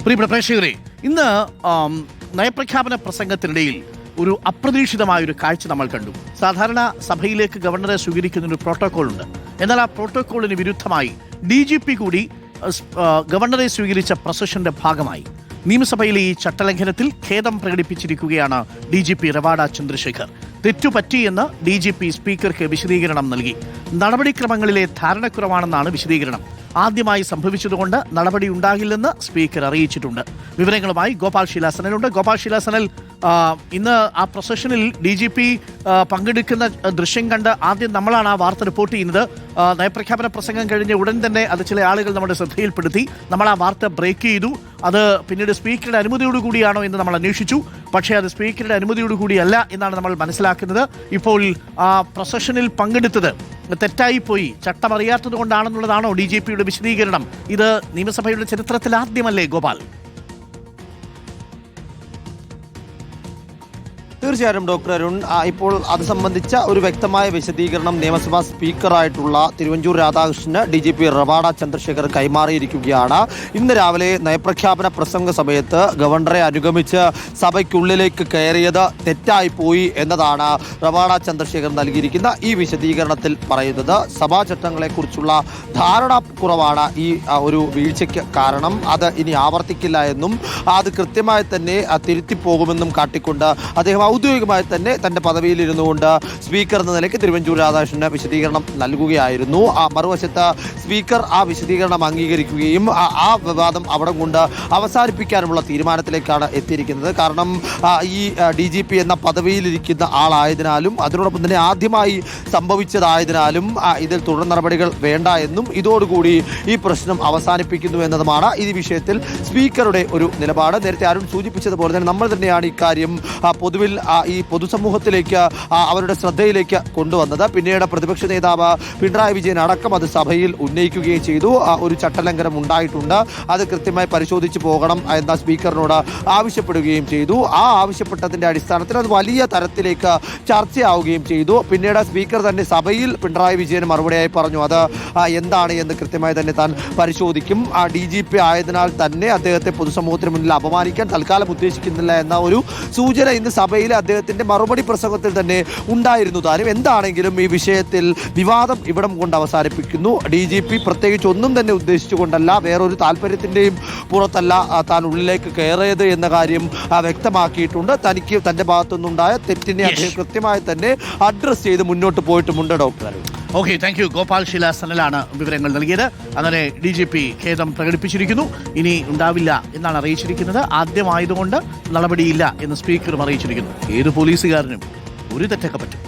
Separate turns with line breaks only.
പ്രിയപ്പെട്ട പ്രേക്ഷകരെ, ഇന്ന് നയപ്രഖ്യാപന പ്രസംഗത്തിനിടയിൽ ഒരു അപ്രതീക്ഷിതമായൊരു കാഴ്ച നമ്മൾ കണ്ടു. സാധാരണ സഭയിലേക്ക് ഗവർണറെ സ്വീകരിക്കുന്നൊരു പ്രോട്ടോകോൾ ഉണ്ട്. എന്നാൽ ആ പ്രോട്ടോകോളിന് വിരുദ്ധമായി DGP കൂടി ഗവർണറെ സ്വീകരിച്ച പ്രൊസഷന്റെ ഭാഗമായി നിയമസഭയിലെ ഈ ചട്ടലംഘനത്തിൽ ഖേദം പ്രകടിപ്പിച്ചിരിക്കുകയാണ് DGP റവാഡ ചന്ദ്രശേഖർ. തെറ്റുപറ്റിയെന്ന് DGP സ്പീക്കർക്ക് വിശദീകരണം നൽകി. നടപടിക്രമങ്ങളിലെ ധാരണക്കുറവാണെന്നാണ് വിശദീകരണം. ആദ്യമായി സംഭവിച്ചതുകൊണ്ട് നടപടി ഉണ്ടാകില്ലെന്ന് സ്പീക്കർ അറിയിച്ചിട്ടുണ്ട്. വിവരങ്ങളുമായി ഗോപാൽ ശീലാസനലുണ്ട്. ഗോപാൽ ശീലാസനൽ, ഇന്ന് ആ പ്രൊസഷനിൽ DGP പങ്കെടുക്കുന്ന ദൃശ്യം കണ്ട് ആദ്യം നമ്മളാണ് ആ വാർത്ത റിപ്പോർട്ട് ചെയ്യുന്നത്. നയപ്രഖ്യാപന പ്രസംഗം കഴിഞ്ഞ ഉടൻ തന്നെ അത് ചില ആളുകൾ നമ്മുടെ ശ്രദ്ധയിൽപ്പെടുത്തി. നമ്മൾ ആ വാർത്ത ബ്രേക്ക് ചെയ്തു. അത് പിന്നീട് സ്പീക്കറുടെ അനുമതിയോടുകൂടിയാണോ എന്ന് നമ്മൾ അന്വേഷിച്ചു. പക്ഷേ അത് സ്പീക്കറുടെ അനുമതിയോടുകൂടിയല്ല എന്നാണ് നമ്മൾ മനസ്സിലാക്കുന്നത്. ഇപ്പോൾ ആ പ്രൊസഷനിൽ പങ്കെടുത്തത് തെറ്റായിപ്പോയി, ചട്ടമറിയാത്തത് കൊണ്ടാണെന്നുള്ളതാണോ DGPയുടെ വിശദീകരണം? ഇത് നിയമസഭയുടെ ചരിത്രത്തിൽ ആദ്യമല്ലേ ഗോപാൽ?
തീർച്ചയായും ഡോക്ടർ അരുൺ, ഇപ്പോൾ അത് സംബന്ധിച്ച ഒരു വ്യക്തമായ വിശദീകരണം നിയമസഭാ സ്പീക്കറായിട്ടുള്ള തിരുവഞ്ചൂർ രാധാകൃഷ്ണന് DGP റവാഡ ചന്ദ്രശേഖർ കൈമാറിയിരിക്കുകയാണ്. ഇന്ന് രാവിലെ നയപ്രഖ്യാപന പ്രസംഗ സമയത്ത് ഗവർണറെ അനുഗമിച്ച് സഭയ്ക്കുള്ളിലേക്ക് കയറിയത് തെറ്റായിപ്പോയി എന്നതാണ് റവാഡ ചന്ദ്രശേഖർ നൽകിയിരിക്കുന്ന ഈ വിശദീകരണത്തിൽ പറയുന്നത്. സഭാ ചട്ടങ്ങളെക്കുറിച്ചുള്ള ധാരണക്കുറവാണ് ഈ ഒരു വീഴ്ചയ്ക്ക് കാരണം. അത് ഇനി ആവർത്തിക്കില്ല എന്നും അത് കൃത്യമായി തന്നെ തിരുത്തിപ്പോകുമെന്നും കാട്ടിക്കൊണ്ട് അദ്ദേഹം ഔദ്യോഗികമായി തന്നെ തന്റെ പദവിയിൽ ഇരുന്നുകൊണ്ട് സ്പീക്കർ എന്ന നിലയ്ക്ക് തിരുവഞ്ചൂർ രാധാകൃഷ്ണന് വിശദീകരണം നൽകുകയായിരുന്നു. മറുവശത്ത് സ്പീക്കർ ആ വിശദീകരണം അംഗീകരിക്കുകയും ആ വിവാദം അവിടെ കൊണ്ട് അവസാനിപ്പിക്കാനുമുള്ള തീരുമാനത്തിലേക്കാണ് എത്തിയിരിക്കുന്നത്. കാരണം ഈ DGP എന്ന പദവിയിലിരിക്കുന്ന ആളായതിനാലും അതിനോടൊപ്പം തന്നെ ആദ്യമായി സംഭവിച്ചതായതിനാലും ഇതിൽ തുടർ നടപടികൾ വേണ്ട എന്നും ഇതോടുകൂടി ഈ പ്രശ്നം അവസാനിപ്പിക്കുന്നു എന്നതുമാണ് ഈ വിഷയത്തിൽ സ്പീക്കറുടെ ഒരു നിലപാട്. നേരത്തെ അരുൺ സൂചിപ്പിച്ചതുപോലെ തന്നെ നമ്മൾ തന്നെയാണ് ഇക്കാര്യം പൊതുവിൽ ഈ പൊതുസമൂഹത്തിലേക്ക് അവരുടെ ശ്രദ്ധയിലേക്ക് കൊണ്ടുവന്നത്. പിന്നീട് പ്രതിപക്ഷ നേതാവ് പിണറായി വിജയൻ അടക്കം അത് സഭയിൽ ഉന്നയിക്കുകയും ചെയ്തു. ഒരു ചട്ടലംഘനം ഉണ്ടായിട്ടുണ്ട്, അത് കൃത്യമായി പരിശോധിച്ച് പോകണം എന്ന സ്പീക്കറിനോട് ആവശ്യപ്പെടുകയും ചെയ്തു. ആ ആവശ്യപ്പെട്ടതിന്റെ അടിസ്ഥാനത്തിൽ അത് വലിയ തരത്തിലേക്ക് ചർച്ചയാവുകയും ചെയ്തു. പിന്നീട് സ്പീക്കർ തന്നെ സഭയിൽ പിണറായി വിജയൻ മറുപടിയായി പറഞ്ഞു അത് എന്താണ് എന്ന് കൃത്യമായി തന്നെ താൻ പരിശോധിക്കും. DGP ആയതിനാൽ തന്നെ അദ്ദേഹത്തെ പൊതുസമൂഹത്തിന് മുന്നിൽ അപമാനിക്കാൻ തൽക്കാലം ഉദ്ദേശിക്കുന്നില്ല എന്ന ഒരു സൂചന ഇന്ന് സഭയിലെ അദ്ദേഹത്തിന്റെ മറുപടി പ്രസംഗത്തിൽ തന്നെ ഉണ്ടായിരുന്നു. താനും എന്താണെങ്കിലും ഈ വിഷയത്തിൽ വിവാദം ഇവിടം കൊണ്ട് അവസാനിപ്പിക്കുന്നു. DGP പ്രത്യേകിച്ച് ഒന്നും തന്നെ ഉദ്ദേശിച്ചുകൊണ്ടല്ല, വേറൊരു താല്പര്യത്തിന്റെയും പുറത്തല്ല താൻ ഉള്ളിലേക്ക് കയറിയത് എന്ന കാര്യം വ്യക്തമാക്കിയിട്ടുണ്ട്. തനിക്ക് തന്റെ ഭാഗത്തുനിന്നുണ്ടായ തെറ്റിനെ അദ്ദേഹം കൃത്യമായി തന്നെ അഡ്രസ് ചെയ്ത് മുന്നോട്ട് പോയിട്ടുമുണ്ട്. Doctor
okay, thank you. Gopal ശീലാസനലാണ് വിവരങ്ങൾ നൽകിയത്. അങ്ങനെ DGP ഖേദം പ്രകടിപ്പിച്ചിരിക്കുന്നു. ഇനി ഉണ്ടാവില്ല എന്നാണ് അറിയിച്ചിരിക്കുന്നത്. ആദ്യമായതുകൊണ്ട് നടപടിയില്ല എന്ന് സ്പീക്കറും അറിയിച്ചിരിക്കുന്നു. ഏത് പോലീസുകാരനും ഒരു തെറ്റൊക്കെ പറ്റും.